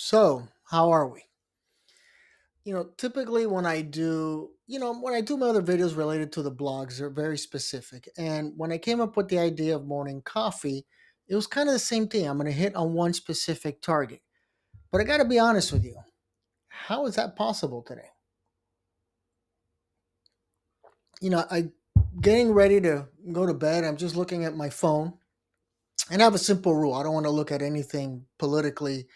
So, how are we? Typically when I do my other videos related to the blogs, they're very specific. And when I came up with the idea of morning coffee, it was kind of the same thing. I'm going to hit on one specific target. But I got to be honest with you. How is that possible today? I getting ready to go to bed. I'm just looking at my phone. And I have a simple rule. I don't want to look at anything politically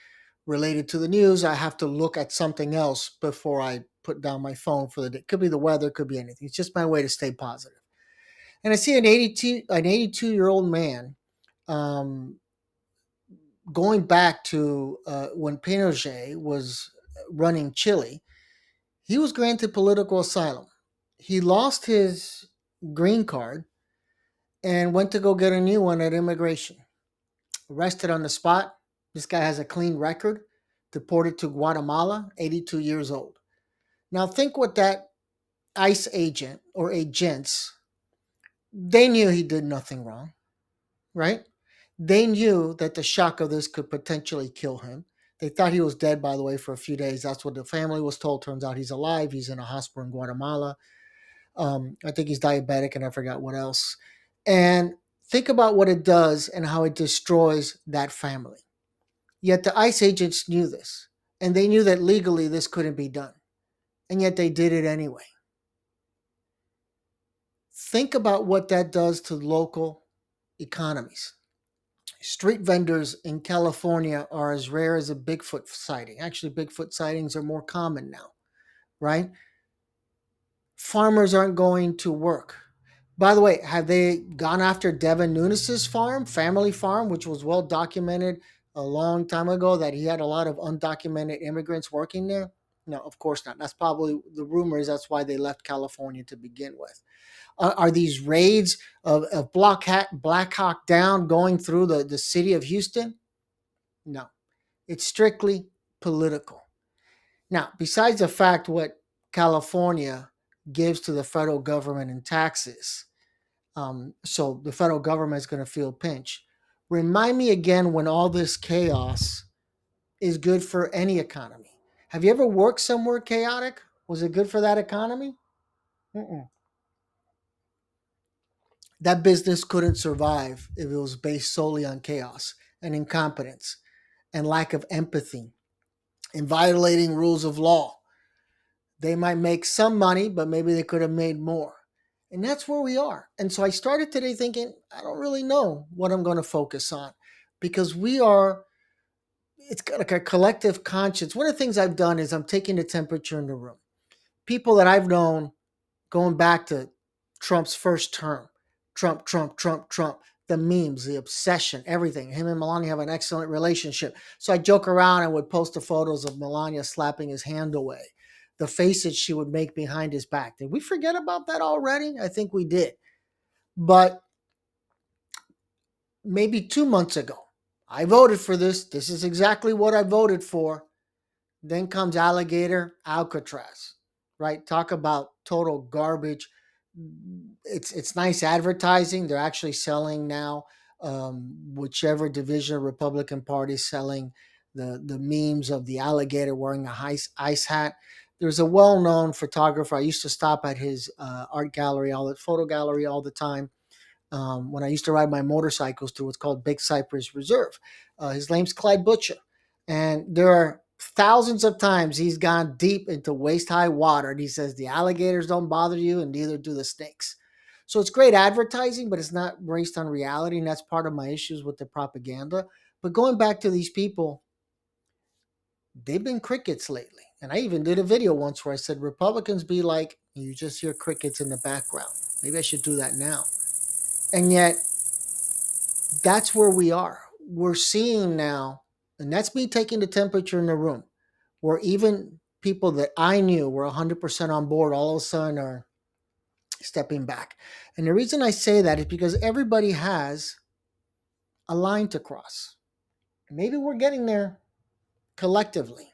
related to the news. I have to look at something else before I put down my phone for the day. Could be the weather, could be anything. It's just my way to stay positive. And I see an 82-year-old man um, going back to when Pinochet was running Chile. He was granted political asylum. He lost his green card and went to go get a new one at immigration. Arrested on the spot. This guy has a clean record. Deported to Guatemala, 82 years old. Now think what that ICE agent or agents, they knew he did nothing wrong, right? They knew that the shock of this could potentially kill him. They thought he was dead, by the way, for a few days. That's what the family was told. Turns out he's alive. He's in a hospital in Guatemala. I think he's diabetic and I forgot what else. And think about what it does and how it destroys that family. Yet the ICE agents knew this, and they knew that legally this couldn't be done. And yet they did it anyway. Think about what that does to local economies. Street vendors in California are as rare as a Bigfoot sighting. Actually, Bigfoot sightings are more common now, right? Farmers aren't going to work. By the way, have they gone after Devin Nunes's farm, family farm, which was well documented a long time ago that he had a lot of undocumented immigrants working there? No, of course not. That's probably the rumor is that's why they left California to begin with. Are these raids of Black Hawk Down going through the city of Houston? No, it's strictly political. Now, besides the fact what California gives to the federal government in taxes, so the federal government is going to feel pinch. Remind me again when all this chaos is good for any economy. Have you ever worked somewhere chaotic? Was it good for that economy? Mm-mm. That business couldn't survive if it was based solely on chaos and incompetence and lack of empathy and violating rules of law. They might make some money, but maybe they could have made more. And that's where we are. And so I started today thinking, I don't really know what I'm going to focus on because it's got like a collective conscience. One of the things I've done is I'm taking the temperature in the room. People that I've known going back to Trump's first term, Trump, Trump, Trump, Trump, the memes, the obsession, everything. Him and Melania have an excellent relationship. So I joke around and would post the photos of Melania slapping his hand away, the faces she would make behind his back. Did we forget about that already? I think we did. But maybe 2 months ago, I voted for this. This is exactly what I voted for. Then comes Alligator Alcatraz, right? Talk about total garbage. It's nice advertising. They're actually selling now, whichever division of Republican Party is selling the memes of the alligator wearing a ice hat. There's a well-known photographer. I used to stop at his art gallery, photo gallery all the time when I used to ride my motorcycles to what's called Big Cypress Reserve. His name's Clyde Butcher. And there are thousands of times he's gone deep into waist high water and he says the alligators don't bother you and neither do the snakes. So it's great advertising, but it's not based on reality. And that's part of my issues with the propaganda. But going back to these people, they've been crickets lately. And I even did a video once where I said Republicans be like, you just hear crickets in the background. Maybe I should do that now. And yet that's where we are. We're seeing now, and that's me taking the temperature in the room, where even people that I knew were 100% on board all of a sudden are stepping back. And the reason I say that is because everybody has a line to cross. Maybe we're getting there collectively.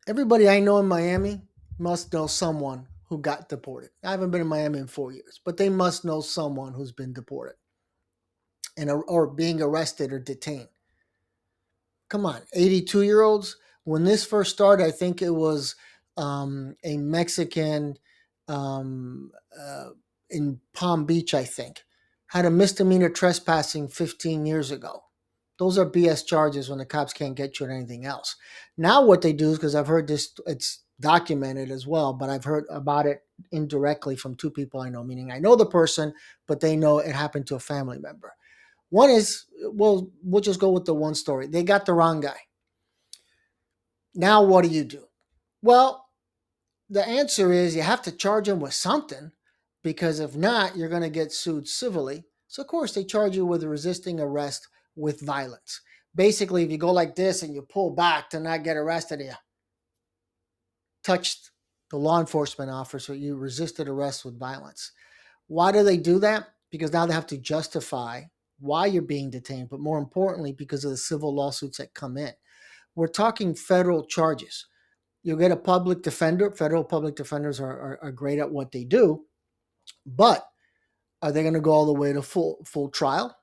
Everybody I know in Miami must know someone who got deported. I haven't been in Miami in 4 years, but they must know someone who's been deported and or being arrested or detained. Come on, 82-year-olds. When this first started, I think it was a Mexican um, uh, in Palm Beach, I think, had a misdemeanor trespassing 15 years ago. Those are BS charges when the cops can't get you on anything else. Now, what they do is, because I've heard this, it's documented as well, but I've heard about it indirectly from two people I know, meaning I know the person, but they know it happened to a family member. One is, well, we'll just go with the one story. They got the wrong guy. Now, what do you do? Well, the answer is you have to charge him with something, because if not, you're going to get sued civilly. So, of course, they charge you with resisting arrest with violence. Basically, if you go like this and you pull back to not get arrested, you touched the law enforcement officer, you resisted arrest with violence. Why do they do that? Because now they have to justify why you're being detained, but more importantly, because of the civil lawsuits that come in. We're talking federal charges. You'll get a public defender. Federal public defenders are great at what they do, but are they going to go all the way to full trial?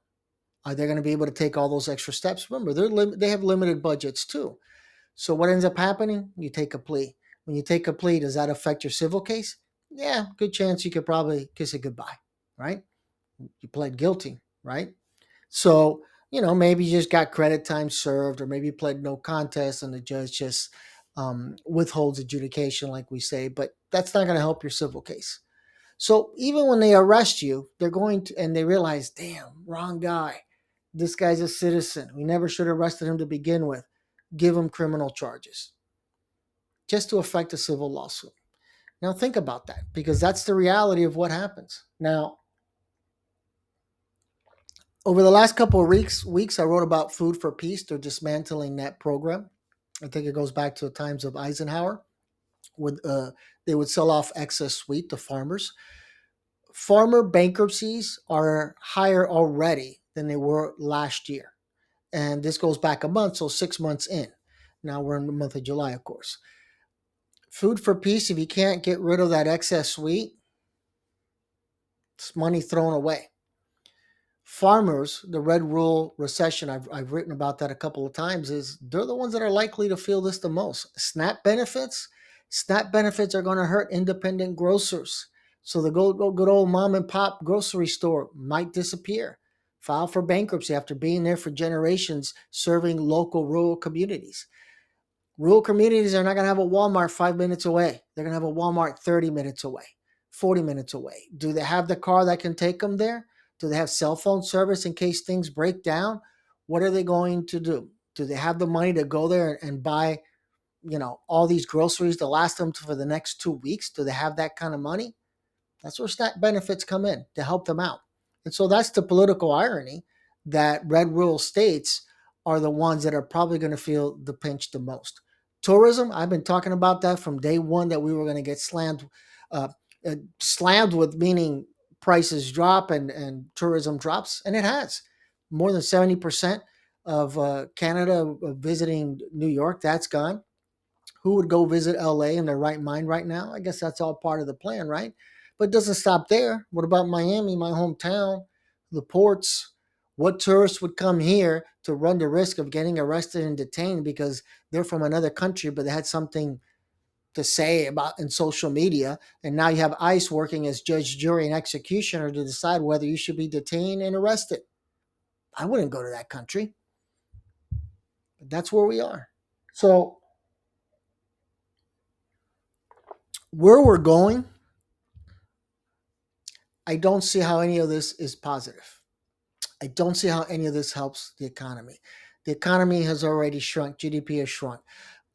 Are they going to be able to take all those extra steps? Remember, they have limited budgets too. So what ends up happening? You take a plea. When you take a plea, does that affect your civil case? Yeah, good chance you could probably kiss it goodbye, right? You pled guilty, right? So, maybe you just got credit time served, or maybe you pled no contest and the judge just withholds adjudication, like we say, but that's not going to help your civil case. So even when they arrest you, they're going to, and they realize, damn, wrong guy. This guy's a citizen. We never should have arrested him to begin with. Give him criminal charges just to affect a civil lawsuit. Now think about that, because that's the reality of what happens. Now, over the last couple of weeks, I wrote about Food for Peace. They're dismantling that program. I think it goes back to the times of Eisenhower, where they would sell off excess wheat to farmers. Farmer bankruptcies are higher already than they were last year. And this goes back a month, so 6 months in. Now we're in the month of July, of course. Food for Peace, if you can't get rid of that excess wheat, it's money thrown away. Farmers, the red rule recession, I've written about that a couple of times, is they're the ones that are likely to feel this the most. SNAP benefits are going to hurt independent grocers. So the good old mom and pop grocery store might disappear. File for bankruptcy after being there for generations, serving local rural communities. Rural communities are not going to have a Walmart 5 minutes away. They're going to have a Walmart 30 minutes away, 40 minutes away. Do they have the car that can take them there? Do they have cell phone service in case things break down? What are they going to do? Do they have the money to go there and buy, all these groceries to last them for the next 2 weeks? Do they have that kind of money? That's where SNAP benefits come in to help them out. And so that's the political irony, that red rural states are the ones that are probably going to feel the pinch the most. Tourism, I've been talking about that from day one, that we were going to get uh, slammed with, meaning prices drop and tourism drops, and it has. More than 70% of Canada visiting New York, that's gone. Who would go visit LA in their right mind right now? I guess that's all part of the plan, right? But it doesn't stop there. What about Miami, my hometown, the ports? What tourists would come here to run the risk of getting arrested and detained because they're from another country, but they had something to say about in social media, and now you have ICE working as judge, jury, and executioner to decide whether you should be detained and arrested? I wouldn't go to that country, but that's where we are. So where we're going, I don't see how any of this is positive. I don't see how any of this helps the economy. The economy has already shrunk. GDP has shrunk.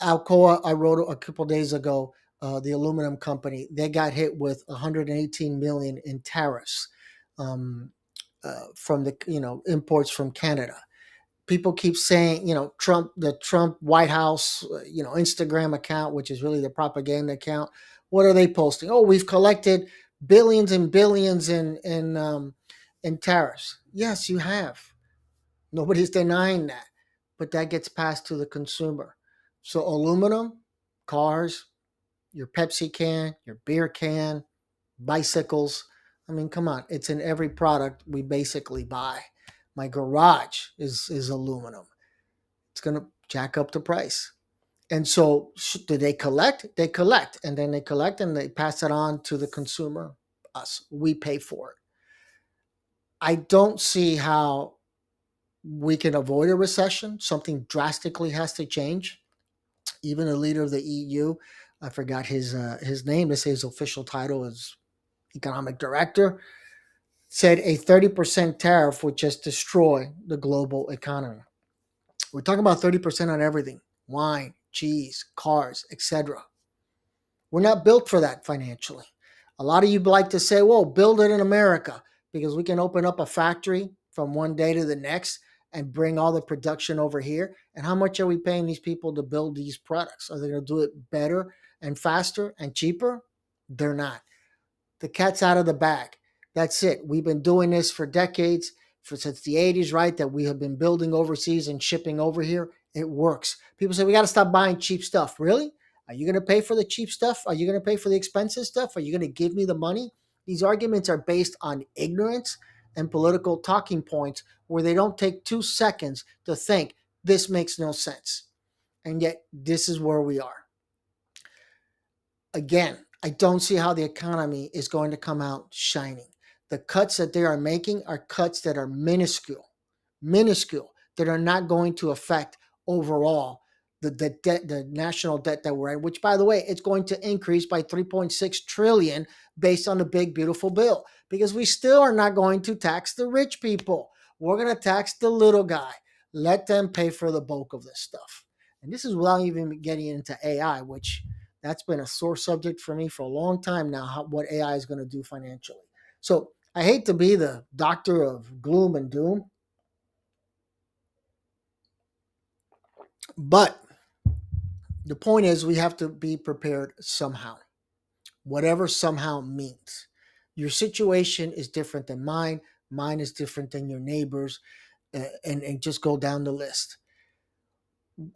Alcoa, I wrote a couple of days ago, the aluminum company, they got hit with 118 million in tariffs from the imports from Canada. People keep saying, the Trump White House, Instagram account, which is really the propaganda account. What are they posting? Oh, we've collected billions and billions in tariffs. Yes, you have. Nobody's denying that, but that gets passed to the consumer. So aluminum, cars, your Pepsi can, your beer can, bicycles. I mean, come on, it's in every product we basically buy. My garage is aluminum. It's going to jack up the price. And so, do they collect? They collect, and then they collect and they pass it on to the consumer, us. We pay for it. I don't see how we can avoid a recession. Something drastically has to change. Even the leader of the EU, I forgot his name. This his official title is economic director, said a 30% tariff would just destroy the global economy. We're talking about 30% on everything: wine, cheese, cars, etc. We're not built for that financially. A lot of you like to say, well, build it in America because we can open up a factory from one day to the next and bring all the production over here. And how much are we paying these people to build these products? Are they going to do it better and faster and cheaper? They're not. The cat's out of the bag. That's it. We've been doing this for decades, since the 80s, right? That we have been building overseas and shipping over here. It works. People say we got to stop buying cheap stuff. Really? Are you going to pay for the cheap stuff? Are you going to pay for the expensive stuff? Are you going to give me the money? These arguments are based on ignorance and political talking points where they don't take 2 seconds to think this makes no sense. And yet, this is where we are. Again, I don't see how the economy is going to come out shining. The cuts that they are making are cuts that are minuscule, that are not going to affect overall the debt, the national debt that we're in, which, by the way, it's going to increase by 3.6 trillion based on the big beautiful bill, because we still are not going to tax the rich people. We're going to tax the little guy. Let them pay for the bulk of this stuff. And this is without even getting into AI, which that's been a sore subject for me for a long time now, what AI is going to do financially. So I hate to be the doctor of gloom and doom, but the point is we have to be prepared somehow, whatever somehow means. Your situation is different than mine. Mine is different than your neighbor's, and just go down the list.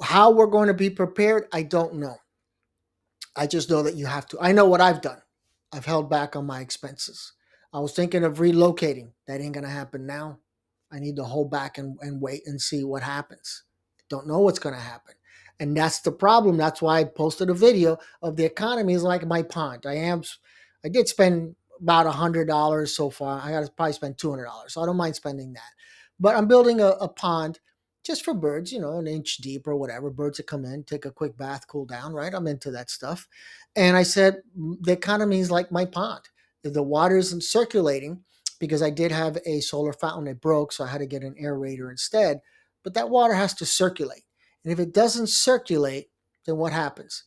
How we're going to be prepared, I don't know. I just know that you have to. I know what I've done. I've held back on my expenses. I was thinking of relocating. That ain't going to happen now. I need to hold back and wait and see what happens. Don't know what's going to happen. And that's the problem. That's why I posted a video of the economy is like my pond. I did spend about $100 so far. I got to probably spend $200. So I don't mind spending that. But I'm building a pond just for birds, an inch deep or whatever. Birds that come in, take a quick bath, cool down, right? I'm into that stuff. And I said, the economy is like my pond. If the water isn't circulating, because I did have a solar fountain that broke, so I had to get an aerator instead. But that water has to circulate. And if it doesn't circulate, then what happens?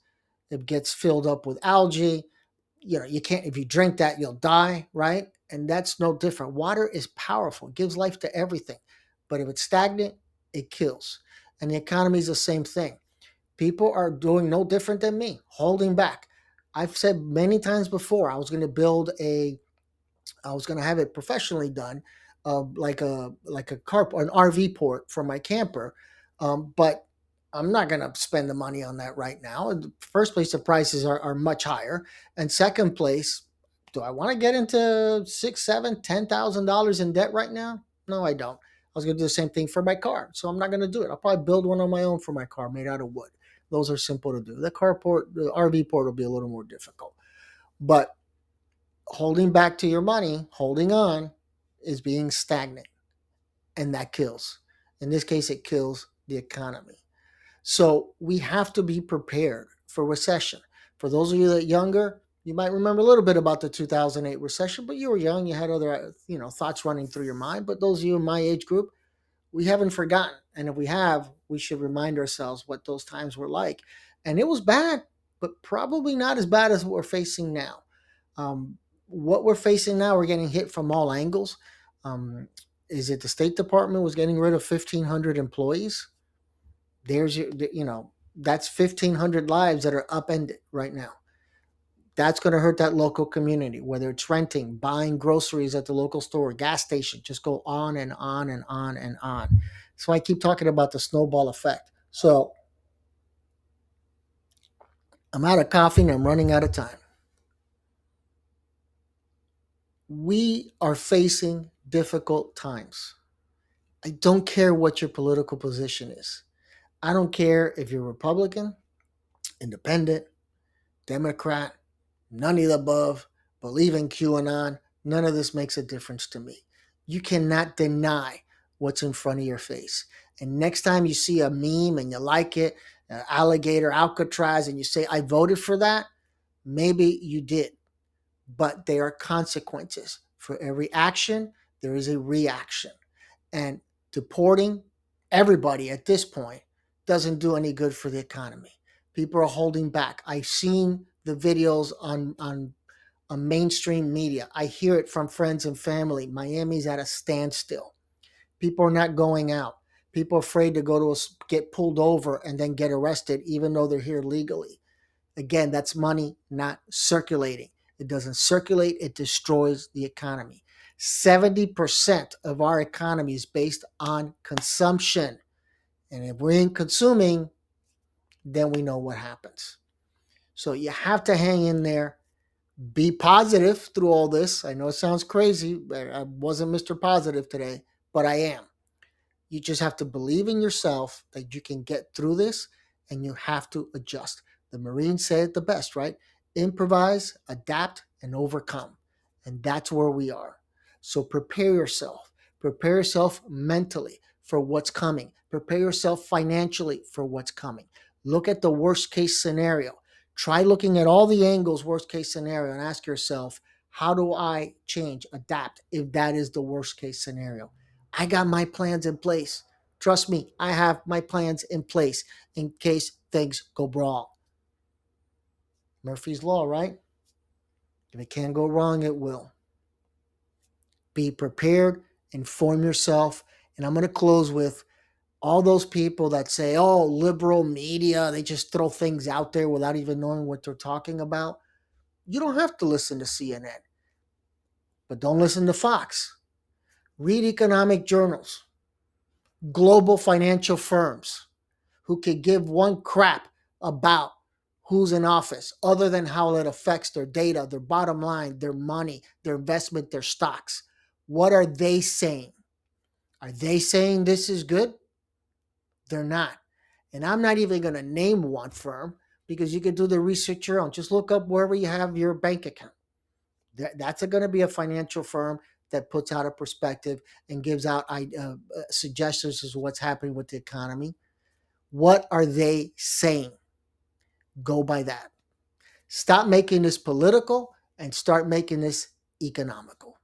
It gets filled up with algae. You can't, if you drink that, you'll die, right? And that's no different. Water is powerful, it gives life to everything. But if it's stagnant, it kills. And the economy is the same thing. People are doing no different than me, holding back. I've said many times before, I was going to have it professionally done, like a car, an RV port for my camper, but I'm not going to spend the money on that right now. In the first place, the prices are much higher, and second place, do I want to get into six, seven, $10,000 in debt right now? No, I don't. I was going to do the same thing for my car, so I'm not going to do it. I'll probably build one on my own for my car, made out of wood. Those are simple to do. The RV port will be a little more difficult, but holding back to your money, holding on, is being stagnant, and that kills. In this case, it kills the economy. So we have to be prepared for recession. For those of you that are younger, you might remember a little bit about the 2008 recession, but you were young, you had other thoughts running through your mind. But those of you in my age group, we haven't forgotten. And if we have, we should remind ourselves what those times were like. And it was bad, but probably not as bad as what we're facing now. What we're facing now, we're getting hit from all angles. Um, is it the State Department was getting rid of 1,500 employees? There's that's 1,500 lives that are upended right now. That's going to hurt that local community, whether it's renting, buying groceries at the local store, gas station, just go on and on and on and on. So I keep talking about the snowball effect. So I'm out of coffee and I'm running out of time. We are facing difficult times. I don't care what your political position is. I don't care if you're Republican, Independent, Democrat, none of the above, believe in QAnon. None of this makes a difference to me. You cannot deny what's in front of your face. And next time you see a meme and you like it, alligator, Alcatraz, and you say, I voted for that, maybe you did. But there are consequences. For every action, there is a reaction. And deporting everybody at this point doesn't do any good for the economy. People are holding back. I've seen the videos on mainstream media. I hear it from friends and family. Miami's at a standstill. People are not going out. People are afraid to get pulled over and then get arrested, even though they're here legally. Again, that's money not circulating. It doesn't circulate, it destroys the economy. 70% of our economy is based on consumption. And if we ain't consuming, then we know what happens. So you have to hang in there, be positive through all this. I know it sounds crazy, but I wasn't Mr. Positive today, but I am. You just have to believe in yourself that you can get through this, and you have to adjust. The Marines say it the best, right? Improvise, adapt, and overcome. And that's where we are. So prepare yourself. Prepare yourself mentally for what's coming. Prepare yourself financially for what's coming. Look at the worst case scenario. Try looking at all the angles, worst case scenario, and ask yourself, how do I change, adapt if that is the worst case scenario? I got my plans in place. Trust me, I have my plans in place in case things go wrong. Murphy's Law, right? If it can go wrong, it will. Be prepared, inform yourself. And I'm going to close with all those people that say, oh, liberal media, they just throw things out there without even knowing what they're talking about. You don't have to listen to CNN, but don't listen to Fox. Read economic journals, global financial firms who could give one crap about who's in office other than how it affects their data, their bottom line, their money, their investment, their stocks. What are they saying? Are they saying this is good? They're not. And I'm not even going to name one firm because you can do the research your own. Just look up wherever you have your bank account. That's going to be a financial firm that puts out a perspective and gives out suggestions as to what's happening with the economy. What are they saying? Go by that. Stop making this political and start making this economical.